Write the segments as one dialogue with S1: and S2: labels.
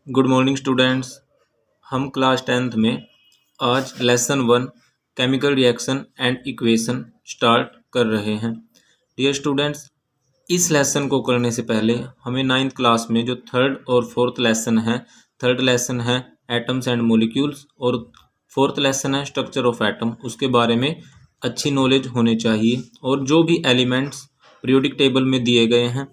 S1: Good morning students. हम class 10th में आज lesson 1 chemical reaction and equation start कर रहे हैं। डियर स्टूडेंट्स, इस लेसन को करने से पहले हमें 9th क्लास में जो थर्ड और फोर्थ लेसन है, थर्ड लेसन है एटम्स एंड मॉलिक्यूल्स और फोर्थ लेसन है स्ट्रक्चर ऑफ एटम, उसके बारे में अच्छी नॉलेज होनी चाहिए। और जो भी एलिमेंट्स पीरियोडिक टेबल में दिए गए हैं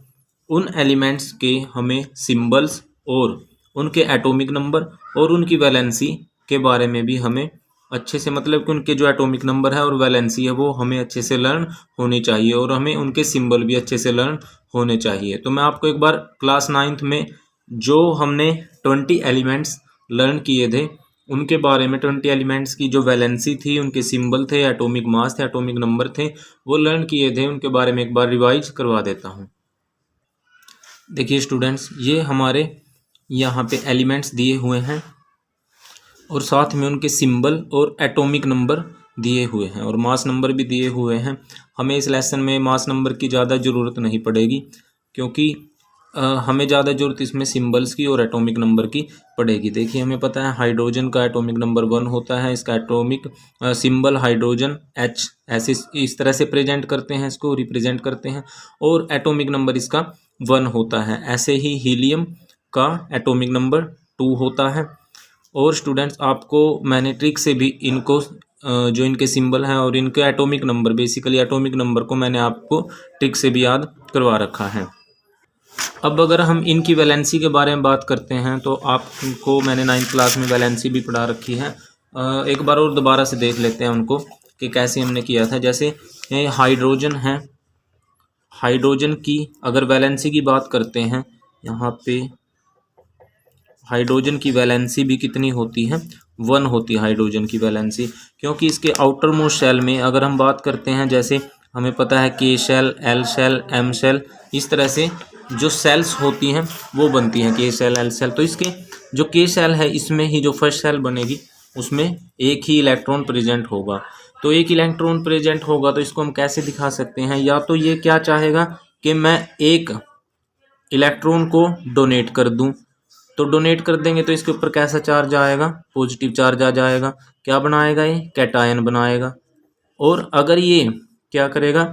S1: उन एलिमेंट्स के हमें सिंबल्स और उनके एटॉमिक नंबर और उनकी वैलेंसी के बारे में भी हमें अच्छे से, मतलब कि उनके जो एटॉमिक नंबर है और वैलेंसी है वो हमें अच्छे से लर्न होनी चाहिए और हमें उनके सिंबल भी अच्छे से लर्न होने चाहिए। तो मैं आपको एक बार क्लास 9th में जो हमने 20 एलिमेंट्स लर्न किए थे उनके बारे में, 20 एलिमेंट्स की जो वैलेंसी थी, उनके सिंबल थे, एटॉमिक मास थे, एटॉमिक नंबर थे, वो लर्न किए थे, उनके बारे में एक बार रिवाइज करवा देता हूँ। देखिए स्टूडेंट्स, ये हमारे यहाँ पे एलिमेंट्स दिए हुए हैं और साथ में उनके सिंबल और एटॉमिक नंबर दिए हुए हैं और मास नंबर भी दिए हुए हैं। हमें इस लेसन में मास नंबर की ज़्यादा ज़रूरत नहीं पड़ेगी क्योंकि हमें ज़्यादा ज़रूरत इसमें सिंबल्स की और एटॉमिक नंबर की पड़ेगी। देखिए, हमें पता है हाइड्रोजन का एटॉमिक नंबर 1 होता है, इसका एटॉमिक सिंबल हाइड्रोजन H, ऐसे इस तरह से प्रेजेंट करते हैं, इसको रिप्रेजेंट करते हैं और एटॉमिक नंबर इसका 1 होता है। ऐसे ही हीलियम का एटॉमिक नंबर 2 होता है। और स्टूडेंट्स, आपको मैंने ट्रिक से भी इनको जो इनके सिंबल हैं और इनके atomic number, basically atomic number को मैंने आपको ट्रिक से भी याद करवा रखा है। अब अगर हम इनकी वैलेंसी के बारे में बात करते हैं तो आपको मैंने 9th क्लास में वैलेंसी भी पढ़ा रखी है। एक बार और दोबारा से देख लेते हैं उनको कि कैसे हमने किया था। जैसे हाइड्रोजन है, हाइड्रोजन की अगर वैलेंसी की बात करते हैं, यहाँ पे हाइड्रोजन की वैलेंसी भी कितनी होती है, 1 होती है हाइड्रोजन की वैलेंसी, क्योंकि इसके आउटर मोस्ट शेल में अगर हम बात करते हैं, जैसे हमें पता है K shell, L shell, M shell, इस तरह से जो सेल्स होती हैं वो बनती हैं, के शेल, एल शेल। तो इसके जो के शेल है इसमें ही जो फर्स्ट शेल बनेगी उसमें एक ही इलेक्ट्रॉन प्रेजेंट होगा। तो एक इलेक्ट्रॉन प्रेजेंट होगा तो इसको हम कैसे दिखा सकते हैं, या तो ये क्या चाहेगा कि मैं एक इलेक्ट्रॉन को डोनेट कर दूं, तो डोनेट कर देंगे तो इसके ऊपर कैसा चार्ज आएगा, पॉजिटिव चार्ज आ जाएगा। क्या बनाएगा, ये कैटायन बनाएगा। और अगर ये क्या करेगा,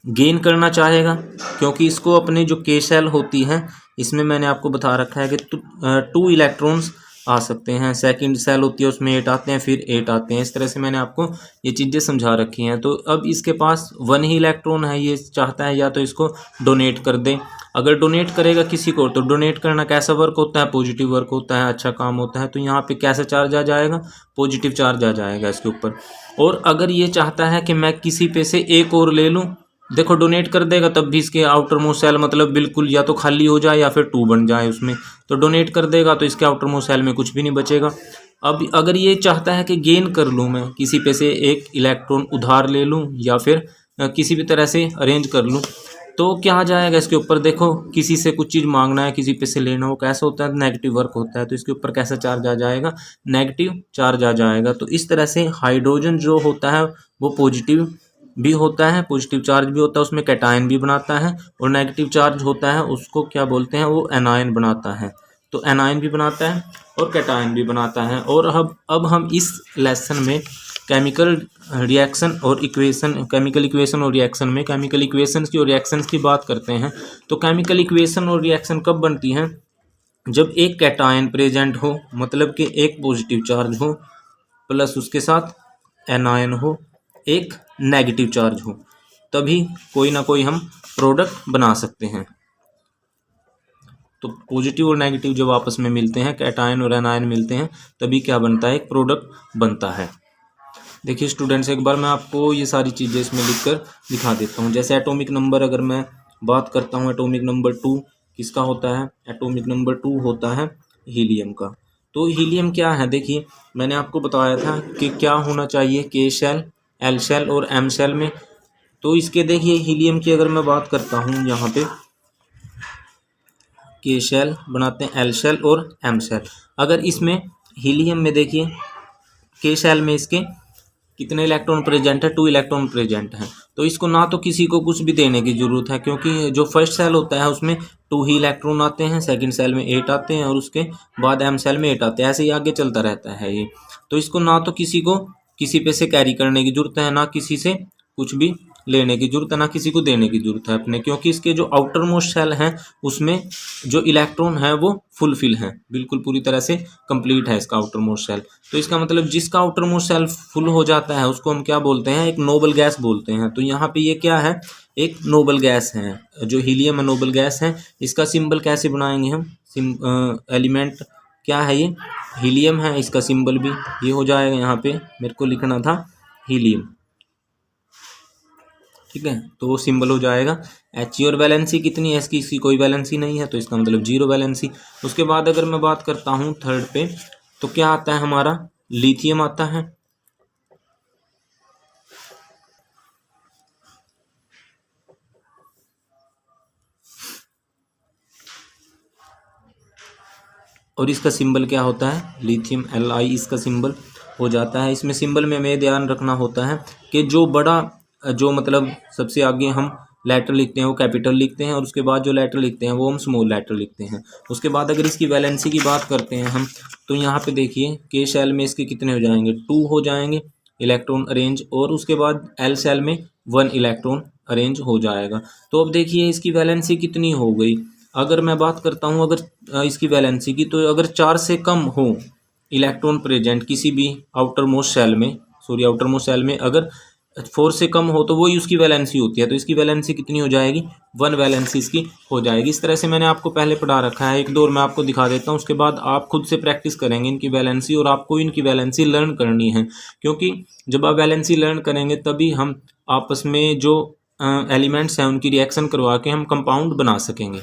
S1: गेन करना चाहेगा, क्योंकि इसको अपने जो के शेल होती है इसमें मैंने आपको बता रखा है कि 2 इलेक्ट्रॉन्स आ सकते हैं। सेकंड सेल होती है उसमें 8 आते हैं, फिर 8 आते हैं। इस तरह से मैंने आपको ये चीज़ें समझा रखी हैं। तो अब इसके पास 1 ही इलेक्ट्रॉन है, ये चाहता है या तो इसको डोनेट कर दे। अगर डोनेट करेगा किसी को तो डोनेट करना कैसा वर्क होता है, पॉजिटिव वर्क होता है, अच्छा काम होता है। तो यहाँ पे कैसा चार्ज आ जाएगा, पॉजिटिव चार्ज आ जाएगा इसके ऊपर। और अगर ये चाहता है कि मैं किसी पे से एक और ले लूँ, देखो डोनेट कर देगा तब भी इसके आउटर मोस्ट सेल मतलब बिल्कुल या तो खाली हो जाए या फिर 2 बन जाए उसमें। तो डोनेट कर देगा तो इसके आउटर मोस्ट सेल में कुछ भी नहीं बचेगा। अब अगर ये चाहता है कि गेन कर लूँ, मैं किसी पे से एक इलेक्ट्रॉन उधार ले लूँ या फिर किसी भी तरह से अरेंज कर लूँ, तो क्या आ जाएगा इसके ऊपर, देखो किसी से कुछ चीज़ मांगना है, किसी पे से लेना हो, कैसा होता है, नेगेटिव वर्क होता है। तो इसके ऊपर कैसा चार्ज आ जाएगा, नेगेटिव चार्ज आ जाएगा। तो इस तरह से हाइड्रोजन जो होता है वो पॉजिटिव भी होता है, पॉजिटिव चार्ज भी होता है, उसमें कैटायन भी बनाता है। और नेगेटिव चार्ज होता है उसको क्या बोलते हैं, वो एनायन बनाता है। तो एनायन भी बनाता है और कैटायन भी बनाता है। और अब हम इस लेसन में केमिकल रिएक्शन और इक्वेशन, केमिकल इक्वेशन और रिएक्शन में केमिकल इक्वेशंस की और रिएक्शंस की बात करते हैं। तो केमिकल इक्वेशन और रिएक्शन कब बनती हैं, जब एक कैटायन प्रेजेंट हो, मतलब कि एक पॉजिटिव चार्ज हो प्लस उसके साथ एनायन हो, एक नेगेटिव चार्ज हो, तभी कोई ना कोई हम प्रोडक्ट बना सकते हैं। तो पॉजिटिव और नेगेटिव जब आपस में मिलते हैं, कैटायन और एनायन मिलते हैं, तभी क्या बनता है, एक प्रोडक्ट बनता है। देखिए स्टूडेंट्स, एक बार मैं आपको ये सारी चीज़ें इसमें लिखकर दिखा देता हूँ। जैसे एटॉमिक नंबर अगर मैं बात करता हूँ, एटॉमिक नंबर 2 किसका होता है, एटॉमिक नंबर 2 होता है हीलियम का। तो हीलियम क्या है, देखिए मैंने आपको बताया था कि क्या होना चाहिए, के शेल, एल शेल और एम शेल में। तो इसके देखिए हीलियम की अगर मैं बात करता हूँ, यहाँ पे के शेल बनाते हैं, एल शेल और एम शेल। अगर इसमें हीलियम में देखिए के शेल में इसके कितने इलेक्ट्रॉन प्रेजेंट है, 2 इलेक्ट्रॉन प्रेजेंट है। तो इसको ना तो किसी को कुछ भी देने की जरूरत है, क्योंकि जो फर्स्ट सेल होता है उसमें 2 ही इलेक्ट्रॉन आते हैं, सेकंड सेल में 8 आते हैं और उसके बाद एम सेल में 8 आते हैं, ऐसे ही आगे चलता रहता है ये। तो इसको ना तो किसी को किसी पे से कैरी करने की जरूरत है, ना किसी से कुछ भी लेने की जरूरत है, ना किसी को देने की जरूरत है अपने, क्योंकि इसके जो आउटर मोस्ट सेल हैं उसमें जो इलेक्ट्रॉन है वो फुलफिल है, बिल्कुल पूरी तरह से कंप्लीट है इसका आउटर मोस्ट सेल। तो इसका मतलब जिसका आउटर मोस्ट सेल फुल हो जाता है उसको हम क्या बोलते हैं, एक नोबल गैस बोलते हैं। तो यहाँ पे ये क्या है, एक नोबल गैस है, जो हीलियम है नोबल गैस है। इसका सिंबल कैसे बनाएंगे हम, एलिमेंट क्या है ये, हीलियम है, इसका सिंबल भी ये हो जाएगा, यहाँ पे मेरे को लिखना था हीलियम, ठीक है, तो वो सिंबल हो जाएगा He। और वैलेंसी कितनी है इसकी कोई वैलेंसी नहीं है, तो इसका मतलब 0 वैलेंसी। उसके बाद अगर मैं बात करता हूँ थर्ड पे, तो क्या आता है हमारा, लिथियम आता है। और इसका सिंबल क्या होता है, लिथियम Li इसका सिंबल हो जाता है। इसमें सिंबल में हमें ध्यान रखना होता है कि जो बड़ा, जो मतलब सबसे आगे हम लेटर लिखते हैं वो कैपिटल लिखते हैं, और उसके बाद जो लेटर लिखते हैं वो हम स्मॉल लेटर लिखते हैं। उसके बाद अगर इसकी वैलेंसी की बात करते हैं हम, तो यहाँ पे देखिए के शेल में इसके कितने हो जाएंगे, 2 हो जाएंगे इलेक्ट्रॉन अरेंज, और उसके बाद एल सेल में 1 इलेक्ट्रॉन अरेंज हो जाएगा। तो अब देखिए इसकी वैलेंसी कितनी हो गई। अगर मैं बात करता हूँ अगर इसकी वैलेंसी की, तो अगर 4 से कम हो इलेक्ट्रॉन प्रेजेंट किसी भी आउटर मोस्ट सेल में, सॉरी आउटर मोस्ट सेल में अगर 4 से कम हो तो वही उसकी वैलेंसी होती है। तो इसकी वैलेंसी कितनी हो जाएगी, 1 वैलेंसी इसकी हो जाएगी। इस तरह से मैंने आपको पहले पढ़ा रखा है, एक दो और मैं आपको दिखा देता हूँ, उसके बाद आप खुद से प्रैक्टिस करेंगे इनकी वैलेंसी, और आपको इनकी वैलेंसी लर्न करनी है, क्योंकि जब आप वैलेंसी लर्न करेंगे तभी हम आपस में जो एलिमेंट्स हैं उनकी रिएक्शन करवा के हम कंपाउंड बना सकेंगे।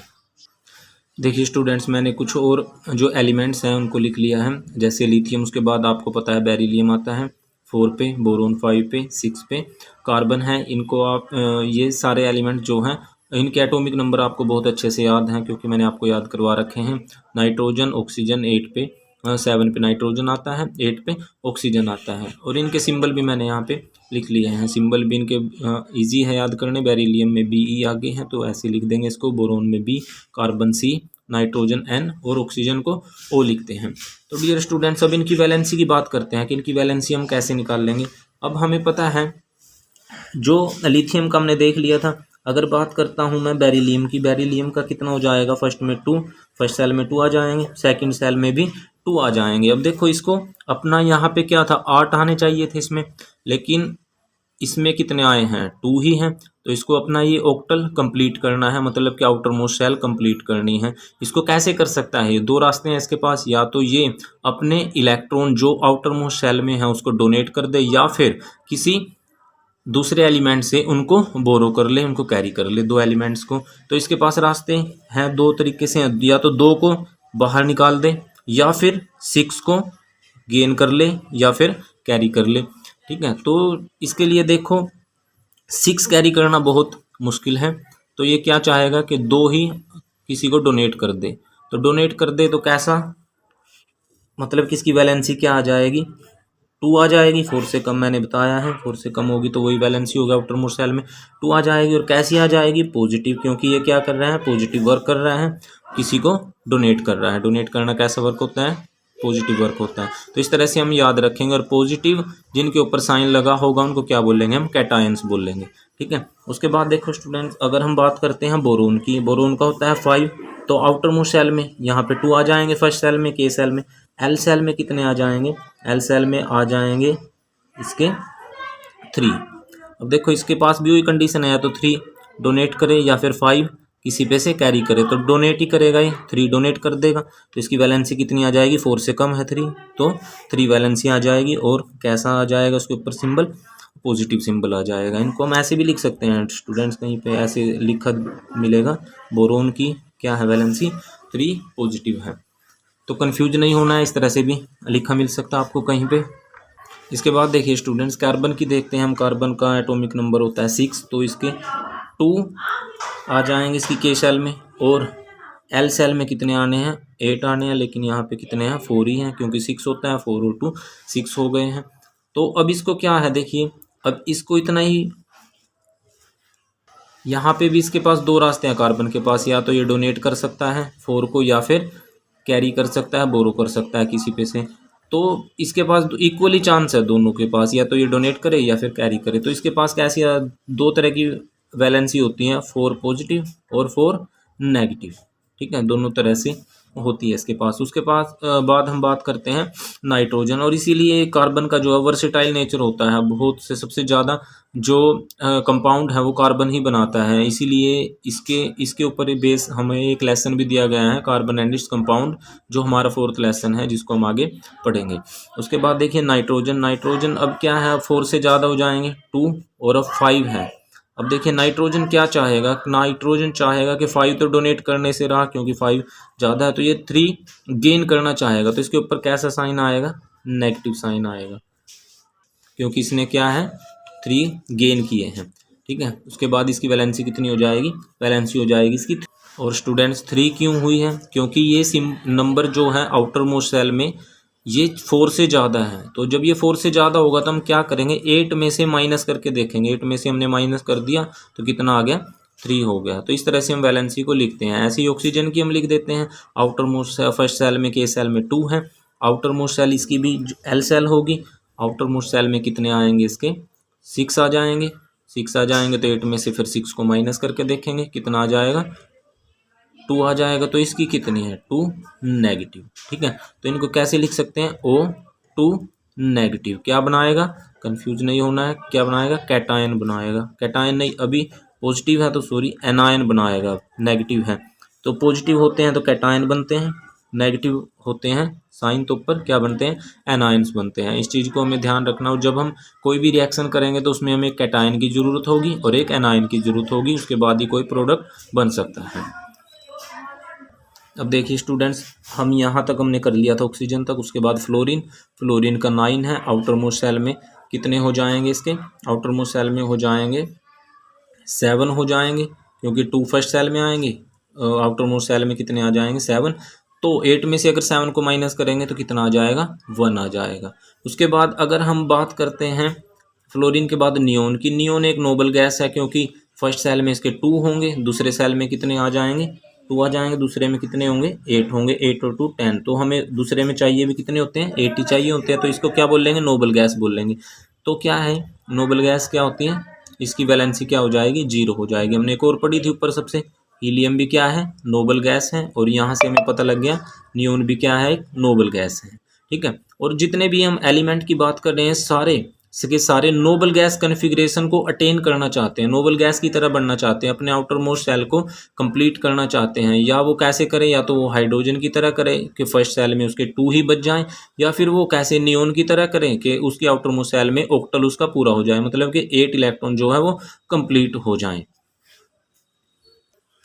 S1: देखिए स्टूडेंट्स, मैंने कुछ और जो एलिमेंट्स हैं उनको लिख लिया है, जैसे लिथियम, उसके बाद आपको पता है बेरिलियम आता है 4 पे, बोरोन 5 पे, 6 पे, कार्बन है। इनको आप ये सारे एलिमेंट जो हैं इनके एटॉमिक नंबर आपको बहुत अच्छे से याद हैं, क्योंकि मैंने आपको याद करवा रखे हैं। नाइट्रोजन ऑक्सीजन 8 पे, 7 पे नाइट्रोजन आता है, 8 पे ऑक्सीजन आता है, और इनके सिंबल भी मैंने यहाँ पे लिख लिए हैं। सिंबल भी इनके इजी है याद करने, बेरिलियम में BE आगे हैं तो ऐसे लिख देंगे इसको, बोरोन में B, carbon C, nitrogen N और ऑक्सीजन को O लिखते हैं। तो डियर स्टूडेंट्स, अब इनकी वैलेंसी की बात करते हैं कि इनकी वैलेंसी हम कैसे निकाल लेंगे। अब हमें पता है जो लिथियम का हमने देख लिया था। अगर बात करता हूँ मैं बेरिलियम की, बेरिलियम का कितना हो जाएगा, फर्स्ट में 2, फर्स्ट सेल में 2 आ जाएंगे, सेकंड सेल में भी 2 आ जाएंगे। अब देखो इसको अपना यहाँ पे क्या था, 8 आने चाहिए थे इसमें, लेकिन इसमें कितने आए हैं, 2 ही हैं। तो इसको अपना ये ऑक्टल कंप्लीट करना है, मतलब कि आउटर मोस्ट सेल कंप्लीट करनी है। इसको कैसे कर सकता है, ये 2 रास्ते हैं इसके पास, या तो ये अपने इलेक्ट्रॉन जो आउटर मोस्ट सेल में है उसको डोनेट कर दे, या फिर किसी दूसरे एलिमेंट से उनको बोरो कर ले, उनको कैरी कर ले, 2 एलिमेंट्स को। तो इसके पास रास्ते हैं 2 तरीके से, या तो 2 को बाहर निकाल दे, या फिर 6 को गेन कर ले, या फिर कैरी कर ले, ठीक है। तो इसके लिए देखो 6 कैरी करना बहुत मुश्किल है, तो ये क्या चाहेगा कि 2 ही किसी को डोनेट कर दे। तो डोनेट कर दे तो कैसा, मतलब कि इसकी वैलेंसी क्या आ जाएगी, 2 आ जाएगी। 4 से कम मैंने बताया है, 4 से कम होगी तो वही वैलेंसी होगा आउटर मोस्ट सेल में, 2 आ जाएगी। और कैसी आ जाएगी, पॉजिटिव, क्योंकि ये क्या कर रहा है, पॉजिटिव वर्क कर रहा है, किसी को डोनेट कर रहा है। डोनेट करना कैसा वर्क होता है, पॉजिटिव वर्क होता है। तो इस तरह से हम याद रखेंगे, और पॉजिटिव जिनके ऊपर साइन लगा होगा उनको क्या बोलेंगे, हम कैटायंस बोलेंगे, ठीक है। उसके बाद देखो स्टूडेंट्स, अगर हम बात करते हैं बोरोन की, बोरोन का होता है 5, तो आउटर मोस्ट सेल में यहाँ पे 2 आ जाएंगे, फर्स्ट सेल में, के सेल में। एल सेल में कितने आ जाएंगे, एल सेल में आ जाएंगे इसके 3। अब देखो इसके पास भी वही कंडीशन है, या तो 3 डोनेट करे या फिर 5 किसी पे से कैरी करे। तो डोनेट ही करेगा, ये 3 डोनेट कर देगा, तो इसकी वैलेंसी कितनी आ जाएगी, 4 से कम है 3, तो 3 वैलेंसी आ जाएगी। और कैसा आ जाएगा उसके ऊपर सिंबल, पॉजिटिव सिंबल आ जाएगा। इनको हम ऐसे भी लिख सकते हैं स्टूडेंट्स, कहीं पे ऐसे लिखा मिलेगा, बोरोन की क्या है वैलेंसी, 3 पॉजिटिव है। तो कंफ्यूज नहीं होना है, इस तरह से भी लिखा मिल सकता है आपको कहीं पे। इसके बाद देखिए स्टूडेंट्स, कार्बन की देखते हैं हम। कार्बन का एटॉमिक नंबर होता है 6, तो इसके 2 आ जाएंगे इसकी के सेल में, और एल सेल में कितने आने हैं, 8 आने हैं, लेकिन यहाँ पे कितने हैं, 4 ही हैं, क्योंकि 6 होता है, 4 और 2 6 हो गए हैं। तो अब इसको क्या है देखिए, अब इसको इतना ही, यहाँ पे भी इसके पास दो रास्ते हैं कार्बन के पास, या तो ये डोनेट कर सकता है 4 को, या फिर कैरी कर सकता है, बोरो कर सकता है किसी पे से। तो इसके पास इक्वली चांस है दोनों के पास, या तो ये डोनेट करे या फिर कैरी करे। तो इसके पास कैसी दो तरह की वैलेंसी होती हैं, 4 पॉजिटिव और 4 नेगेटिव। ठीक है, दोनों तरह से होती है इसके पास। उसके पास बाद हम बात करते हैं नाइट्रोजन, और इसीलिए कार्बन का जो है वर्सेटाइल नेचर होता है, बहुत से सबसे ज़्यादा जो कंपाउंड है वो कार्बन ही बनाता है। इसीलिए इसके ऊपर बेस हमें एक लेसन भी दिया गया है, कार्बन एंड इट्स कंपाउंड, जो हमारा 4th लेसन है, जिसको हम आगे पढ़ेंगे। उसके बाद देखिए नाइट्रोजन अब क्या है, 4 से ज़्यादा हो जाएंगे 2, और अब 5 है। अब देखिए नाइट्रोजन क्या चाहेगा, नाइट्रोजन चाहेगा कि 5 तो डोनेट करने से रहा, क्योंकि 5 ज़्यादा है, तो ये 3 गेन करना चाहेगा। तो इसके ऊपर कैसा साइन आएगा, नेगेटिव साइन आएगा, क्योंकि इसने क्या है 3 गेन किए हैं। ठीक है, उसके बाद इसकी वैलेंसी कितनी हो जाएगी, वैलेंसी हो जाएगी इसकी 3। और स्टूडेंट्स 3 क्यों हुई है, क्योंकि ये नंबर जो है आउटर मोस्ट सेल में ये 4 से ज़्यादा है। तो जब ये 4 से ज़्यादा होगा तो हम क्या करेंगे, 8 में से माइनस करके देखेंगे। 8 में से हमने माइनस कर दिया तो कितना आ गया, 3 हो गया। तो इस तरह से हम वैलेंसी को लिखते हैं। ऐसे ही ऑक्सीजन की हम लिख देते हैं, आउटर मोस्ट फर्स्ट सेल में, के सेल में 2 है, आउटर मोस्ट सेल इसकी भी एल सेल होगी। आउटर मोस्ट सेल में कितने आएंगे इसके, 6 आ जाएंगे। 6 आ जाएंगे तो 8 में से फिर 6 को माइनस करके देखेंगे कितना आ जाएगा, 2 आ जाएगा। तो इसकी कितनी है, 2 नेगेटिव। ठीक है, तो इनको कैसे लिख सकते हैं, O2 नेगेटिव। क्या बनाएगा, कंफ्यूज नहीं होना है, क्या बनाएगा, कैटायन बनाएगा। कैटायन नहीं, अभी पॉजिटिव है तो सॉरी एनायन बनाएगा, नेगेटिव है तो पॉजिटिव होते हैं तो कैटायन बनते हैं, नेगेटिव होते हैं साइन तो ऊपर क्या बनते हैं, एनायंस बनते हैं। इस चीज़ को हमें ध्यान रखना। और जब हम कोई भी रिएक्शन करेंगे तो उसमें हमें एक कैटायन की ज़रूरत होगी और एक एनायन की ज़रूरत होगी, उसके बाद ही कोई प्रोडक्ट बन सकता है। अब देखिए स्टूडेंट्स, हम यहाँ तक हमने कर लिया था ऑक्सीजन तक। उसके बाद फ्लोरीन का 9 है। आउटर मोस्ट सेल में कितने हो जाएंगे इसके, आउटर मोस्ट सेल में हो जाएंगे 7 हो जाएंगे, क्योंकि 2 फर्स्ट सेल में आएंगे, आउटर मोस्ट सेल में कितने आ जाएंगे 7। तो 8 में से अगर 7 को माइनस करेंगे तो कितना आ जाएगा, 1 आ जाएगा। उसके बाद अगर हम बात करते हैं फ्लोरीन के बाद नियोन की, नियोन एक नोबल गैस है, क्योंकि फर्स्ट सेल में इसके 2 होंगे, दूसरे सेल में कितने आ जाएंगे, 2 आ जाएंगे, दूसरे में कितने होंगे, 8 होंगे। 8 और 2 10, तो हमें दूसरे में चाहिए भी कितने होते हैं, 8 ही चाहिए होते हैं। तो इसको क्या बोल लेंगे, नोबल गैस बोल लेंगे। तो क्या है नोबल गैस, क्या होती है, इसकी वैलेंसी क्या हो जाएगी, 0 हो जाएगी। हमने एक और पढ़ी थी ऊपर सबसे, हीलियम भी क्या है, नोबल गैस है, और यहाँ से हमें पता लग गया नियोन भी क्या है, एक नोबल गैस है। ठीक है, और जितने भी हम एलिमेंट की बात कर रहे हैं सारे के सारे नोबल गैस कन्फिग्रेशन को अटेन करना चाहते हैं, नोबल गैस की तरह बनना चाहते हैं, अपने आउटर मोस्ट सेल को कंप्लीट करना चाहते हैं। या वो कैसे करें, या तो वो हाइड्रोजन की तरह करें कि फर्स्ट सेल में उसके 2 ही बच जाएं, या फिर वो कैसे नियोन की तरह करें कि उसकी आउटर मोस्ट सेल में ऑक्टल उसका पूरा हो जाए, मतलब कि 8 इलेक्ट्रॉन जो है वो कंप्लीट हो जाएं।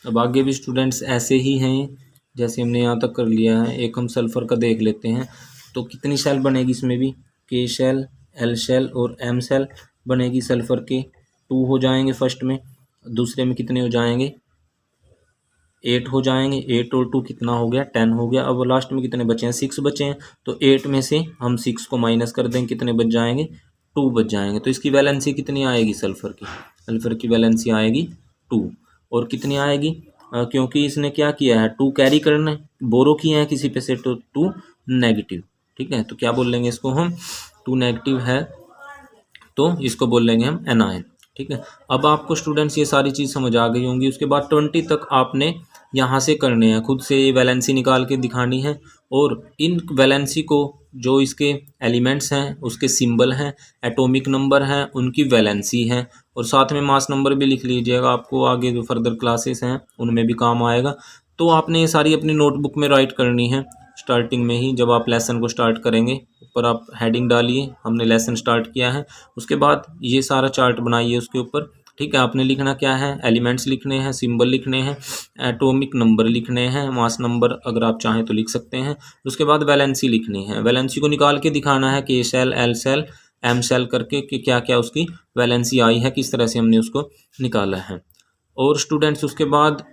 S1: अब आगे भी स्टूडेंट्स ऐसे ही हैं, जैसे हमने यहाँ तक कर लिया है। एक हम सल्फर का देख लेते हैं, तो कितनी सेल बनेगी इसमें भी, के सेल, एल सेल और एम सेल बनेगी। सल्फर के 2 हो जाएंगे फर्स्ट में, दूसरे में कितने हो जाएंगे, 8 हो जाएंगे। 8 और 2 कितना हो गया, 10 हो गया। अब लास्ट में कितने बचे हैं, 6 बचे हैं। तो 8 में से हम 6 को माइनस कर देंगे, कितने बच जाएंगे, 2 बच जाएंगे। तो इसकी वैलेंसी कितनी आएगी सल्फर की, सल्फर की वैलेंसी आएगी 2। और कितनी आएगी, क्योंकि इसने क्या किया है, 2 कैरी करना है, बोरो किया है किसी पे से, तो 2 नेगेटिव। ठीक है, तो क्या बोल लेंगे इसको हम, 2 नेगेटिव है तो इसको बोल लेंगे हम एनायन। ठीक है, अब आपको स्टूडेंट्स ये सारी चीज़ समझ आ गई होंगी। उसके बाद 20 तक आपने यहाँ से करने हैं, खुद से ये वैलेंसी निकाल के दिखानी है, और इन वैलेंसी को जो इसके एलिमेंट्स हैं उसके सिंबल हैं, एटॉमिक नंबर हैं, उनकी वैलेंसी है, और साथ में मास नंबर भी लिख लीजिएगा, आपको आगे जो फर्दर क्लासेस हैं उनमें भी काम आएगा। तो आपने ये सारी अपनी नोटबुक में राइट करनी है स्टार्टिंग में ही, जब आप लेसन को स्टार्ट करेंगे। ऊपर आप हेडिंग डालिए, हमने लेसन स्टार्ट किया है, उसके बाद ये सारा चार्ट बनाइए उसके ऊपर। ठीक है, आपने लिखना क्या है, एलिमेंट्स लिखने हैं, सिंबल लिखने हैं, एटॉमिक नंबर लिखने हैं, मास नंबर अगर आप चाहें तो लिख सकते हैं। उसके बाद वैलेंसी लिखनी है, वैलेंसी को निकाल के दिखाना है, K cell, L cell, M cell करके कि क्या क्या उसकी वैलेंसी आई है, किस तरह से हमने उसको निकाला है। और स्टूडेंट्स उसके बाद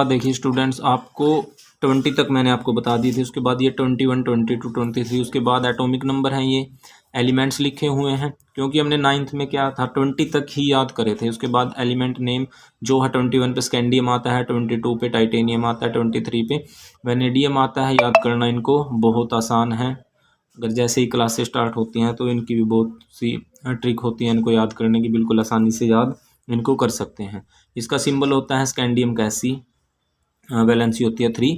S1: देखिए स्टूडेंट्स, आपको 20 तक मैंने आपको बता दी थी। उसके बाद ये 21, 22, 23, उसके बाद एटॉमिक नंबर हैं, ये एलिमेंट्स लिखे हुए हैं, क्योंकि हमने 9th में क्या था 20 तक ही याद करे थे। उसके बाद एलिमेंट नेम जो है 21 पे स्कैंडियम आता है, 22 पे टाइटेनियम आता है, 23 पे वेनेडियम आता है। याद करना इनको बहुत आसान है। अगर जैसे ही क्लासेस स्टार्ट होती हैं तो इनकी भी बहुत सी ट्रिक होती है इनको याद करने की, बिल्कुल आसानी से याद इनको कर सकते हैं। इसका सिंबल होता है स्कैंडियम गैसी, वैलेंसी होती है 3।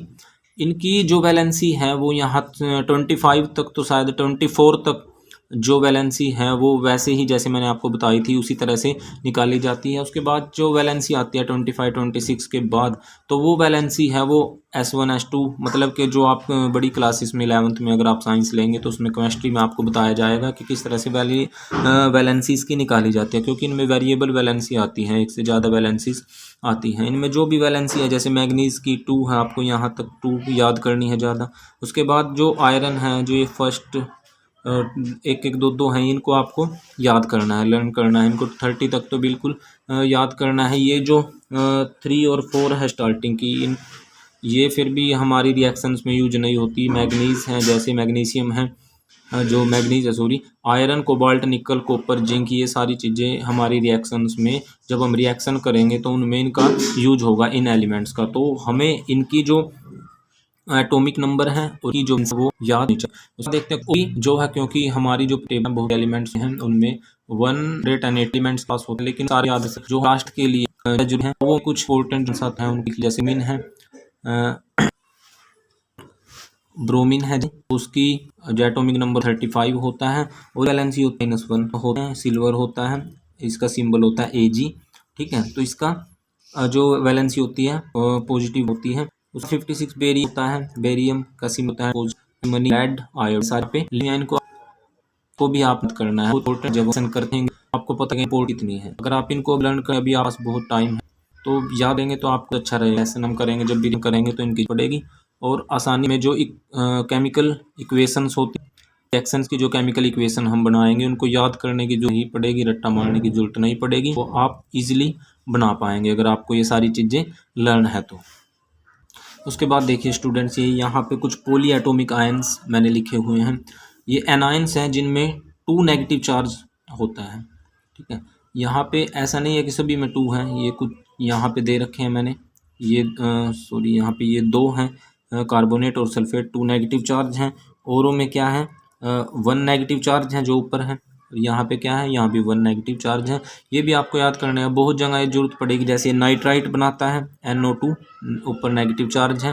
S1: इनकी जो वैलेंसी है वो यहाँ 25 तक तो शायद 24 तक जो वैलेंसी है वो वैसे ही जैसे मैंने आपको बताई थी उसी तरह से निकाली जाती है। उसके बाद जो वैलेंसी आती है 25, 26 के बाद, तो वो वैलेंसी है वो S1, S2, मतलब कि जो आप बड़ी क्लासेस में 11th में अगर आप साइंस लेंगे तो उसमें केमिस्ट्री में आपको बताया जाएगा कि किस तरह से वैलेंसीज की निकाली जाती है, क्योंकि इनमें वेरिएबल वैलेंसी आती है, एक से ज़्यादा वैलेंसीज आती हैं। इनमें जो भी वैलेंसी है, जैसे मैग्नीज की 2 है, आपको यहाँ तक 2 याद करनी है ज़्यादा। उसके बाद जो आयरन है, जो ये फर्स्ट 1, 1, 2, 2 हैं, इनको आपको याद करना है, लर्न करना है। इनको 30 तक तो बिल्कुल याद करना है। ये जो 3 और 4 है स्टार्टिंग की, ये फिर भी हमारी रिएक्शंस में यूज नहीं होती। मैग्नीज हैं, जैसे मैग्नीशियम है, जो मैग्नीज है सॉरी, आयरन, कोबाल्ट, निकल, कॉपर, जिंक, ये सारी चीज़ें हमारी रिएक्शंस में जब हम रिएक्शन करेंगे तो उनमें इनका यूज होगा, इन एलिमेंट्स का। तो हमें इनकी जो एटॉमिक नंबर है और जो वो याद नहीं चाहिए। उसको देखते हैं कोई जो है, क्योंकि हमारी जो टेबल बहुत एलिमेंट्स हैं उनमें 108 एलिमेंट्स पास होते हैं, लेकिन सारे याद है। जो लास्ट के लिए जो है वो कुछ इंपॉर्टेंट साथ हैं उनकी, जैसे मीन है, ब्रोमीन है, उसकी जो एटॉमिक नंबर 35 होता है और वैलेंसी होता है -1 होता है। सिल्वर होता है, इसका सिंबल होता है Ag, ठीक है। तो इसका जो वैलेंसी होती है पॉजिटिव होती है। उस 56 बेरियम होता है, बेरियम का सिंबल होता है पॉजिटिव, मनी, लेड, आयरन, सारे पे लिया। को भी आप करना है, इंपॉर्टेंट जब क्वेश्चन करते हैं आपको पता है इंपोर्ट कितनी है। अगर आप इनको लर्न करें, अभी आप पास बहुत टाइम है तो याद देंगे तो आपको अच्छा रहेगा। ऐसे हम करेंगे, जब भी करेंगे तो इनकी पड़ेगी और आसानी में जो केमिकल इक्वेशंस होती है, रिएक्शंस की जो केमिकल इक्वेशन हम बनाएंगे उनको याद करने की जो ही पड़ेगी, रट्टा मारने की जरूरत नहीं पड़ेगी, वो आप इजीली बना पाएंगे अगर आपको ये सारी चीज़ें लर्न है तो। उसके बाद देखिए स्टूडेंट्स, ये यहाँ पे कुछ पॉली एटॉमिक आयंस मैंने लिखे हुए हैं। ये एनायंस हैं जिनमें 2 नेगेटिव चार्ज होता है, ठीक है। यहाँ पे ऐसा नहीं है कि सभी में 2 हैं, ये कुछ यहाँ पे दे रखे हैं मैंने, ये सॉरी यहाँ पे ये 2 हैं, कार्बोनेट और सल्फेट 2 नेगेटिव चार्ज हैं। औरों में क्या है 1 नेगेटिव चार्ज हैं जो ऊपर है, यहाँ पे क्या है, यहाँ भी 1 नेगेटिव चार्ज है। ये भी आपको याद करना है, बहुत जगह ये जरूरत पड़ेगी। जैसे नाइट्राइट बनाता है NO2, ऊपर नेगेटिव चार्ज है।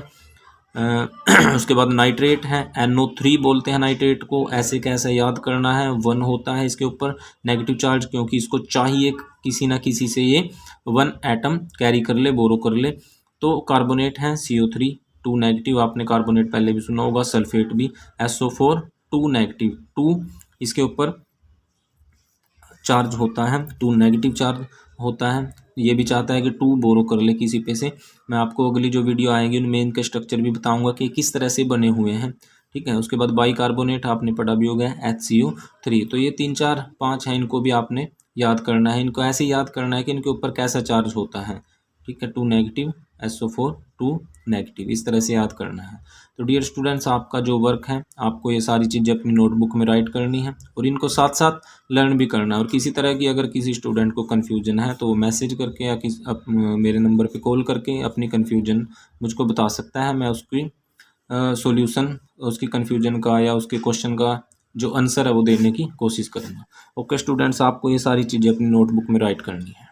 S1: उसके बाद नाइट्रेट है, NO3 बोलते हैं नाइट्रेट को। ऐसे कैसे याद करना है, 1 होता है इसके ऊपर नेगेटिव चार्ज, क्योंकि इसको चाहिए किसी ना किसी से ये 1 एटम कैरी कर ले, बोरो कर ले। तो कार्बोनेट है CO3 2 नेगेटिव, आपने कार्बोनेट पहले भी सुना होगा। सल्फेट भी SO4 2 नेगेटिव, 2 इसके ऊपर चार्ज होता है, 2 नेगेटिव चार्ज होता है। ये भी चाहता है कि 2 बोरो कर ले किसी पे से। मैं आपको अगली जो वीडियो आएगी उनमें इनके स्ट्रक्चर भी बताऊंगा कि किस तरह से बने हुए हैं, ठीक है। उसके बाद बाइकार्बोनेट आपने पढ़ा भी होगा, HCO3। तो ये 3, 4, 5 हैं, इनको भी आपने याद करना है। इनको ऐसे याद करना है कि इनके ऊपर कैसा चार्ज होता है, ठीक है। 2 नेगेटिव, SO4 2 नेगेटिव, इस तरह से याद करना है। तो डियर स्टूडेंट्स, आपका जो वर्क है, आपको ये सारी चीज़ें अपनी नोटबुक में राइट करनी है और इनको साथ साथ लर्न भी करना है। और किसी तरह की अगर किसी स्टूडेंट को कन्फ्यूजन है तो वो मैसेज करके या मेरे नंबर पे कॉल करके अपनी कन्फ्यूजन मुझको बता सकता है। मैं उसकी सॉल्यूशन, उसकी कन्फ्यूजन का या उसके क्वेश्चन का जो आंसर है वो देने की कोशिश करूँगा। ओके स्टूडेंट्स, आपको ये सारी चीज़ें अपनी नोटबुक में राइट करनी है।